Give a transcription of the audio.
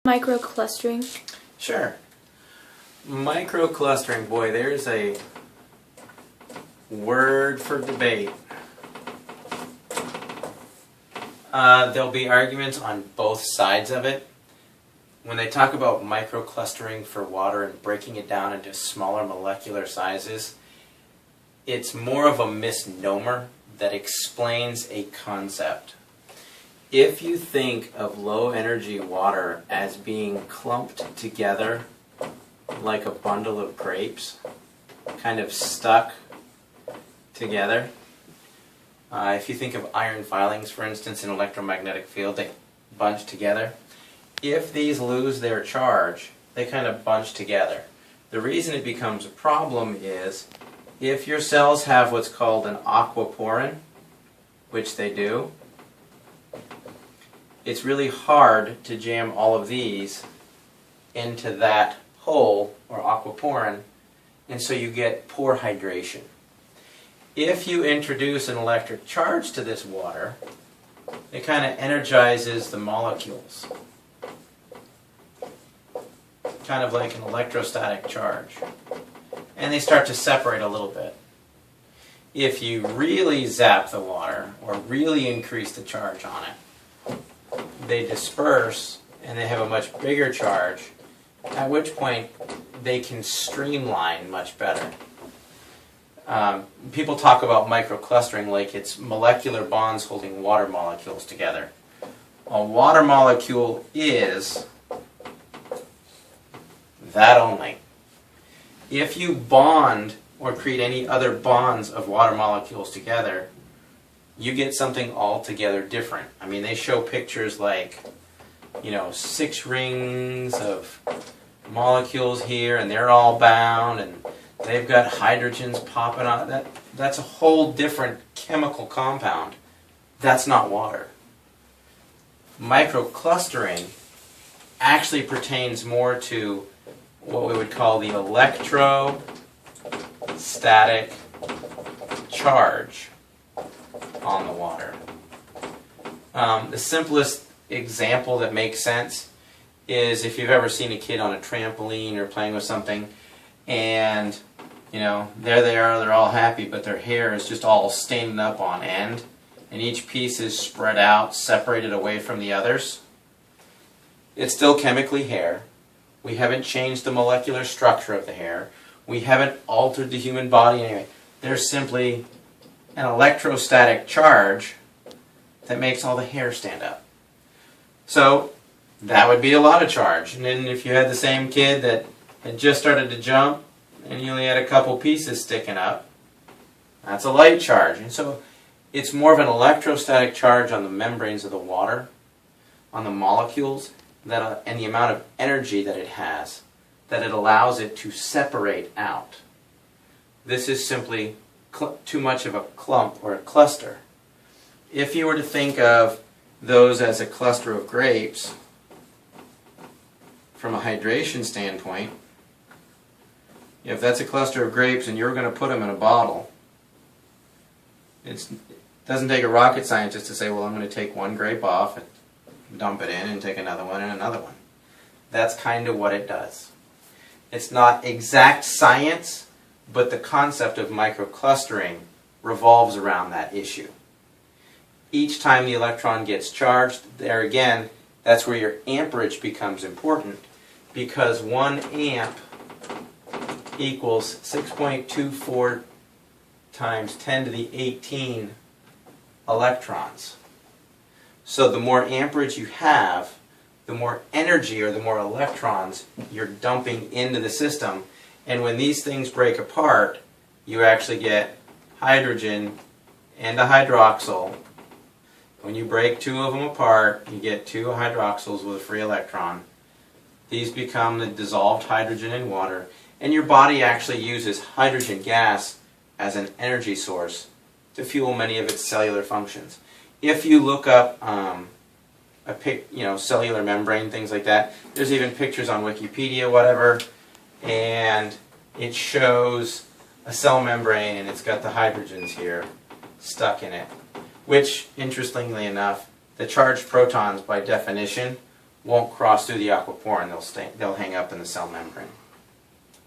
Microclustering? Sure. Microclustering, boy, there's a word for debate. There'll be arguments on both sides of it. When they talk about microclustering for water and breaking it down into smaller molecular sizes, it's more of a misnomer that explains a concept. If you think of low energy water as being clumped together like a bundle of grapes, kind of stuck together, if you think of iron filings, for instance, in an electromagnetic field, they bunch together. If these lose their charge, they kind of bunch together. The reason it becomes a problem is if your cells have what's called an aquaporin, which they do, it's really hard to jam all of these into that hole, or aquaporin, and so you get poor hydration. If you introduce an electric charge to this water, it kind of energizes the molecules, kind of like an electrostatic charge, and they start to separate a little bit. If you really zap the water, or really increase the charge on it, they disperse and they have a much bigger charge, at which point they can streamline much better. People talk about microclustering like it's molecular bonds holding water molecules together. A water molecule is that only. If you bond or create any other bonds of water molecules together, you get something altogether different. I mean, they show pictures like, 6 rings of molecules here, and they're all bound, and they've got hydrogens popping on. That's a whole different chemical compound. That's not water. Microclustering actually pertains more to what we would call the electrostatic charge on the water. The simplest example that makes sense is if you've ever seen a kid on a trampoline or playing with something, and there they are, they're all happy, but their hair is just all standing up on end, and each piece is spread out, separated away from the others. It's still chemically hair. We haven't changed the molecular structure of the hair. We haven't altered the human body anyway. There's simply an electrostatic charge that makes all the hair stand up. So that would be a lot of charge. And then if you had the same kid that had just started to jump and you only had a couple pieces sticking up, that's a light charge. And so it's more of an electrostatic charge on the membranes of the water, on the molecules, and the amount of energy that it has, that it allows it to separate out. This is simply too much of a clump or a cluster. If you were to think of those as a cluster of grapes, from a hydration standpoint, if that's a cluster of grapes and you're going to put them in a bottle, it doesn't take a rocket scientist to say, well, I'm going to take one grape off and dump it in and take another one and another one. That's kind of what it does. It's not exact science, but the concept of microclustering revolves around that issue. Each time the electron gets charged, there again, that's where your amperage becomes important, because 1 amp equals 6.24 times 10 to the 18 electrons. So the more amperage you have, the more energy or the more electrons you're dumping into the system. And when these things break apart, you actually get hydrogen and a hydroxyl. When you break 2 of them apart, you get 2 hydroxyls with a free electron. These become the dissolved hydrogen in water, and your body actually uses hydrogen gas as an energy source to fuel many of its cellular functions. If you look up cellular membrane, things like that, there's even pictures on Wikipedia, whatever, and it shows a cell membrane, and it's got the hydrogens here stuck in it, which, interestingly enough, the charged protons, by definition, won't cross through the aquaporin. They'll hang up in the cell membrane.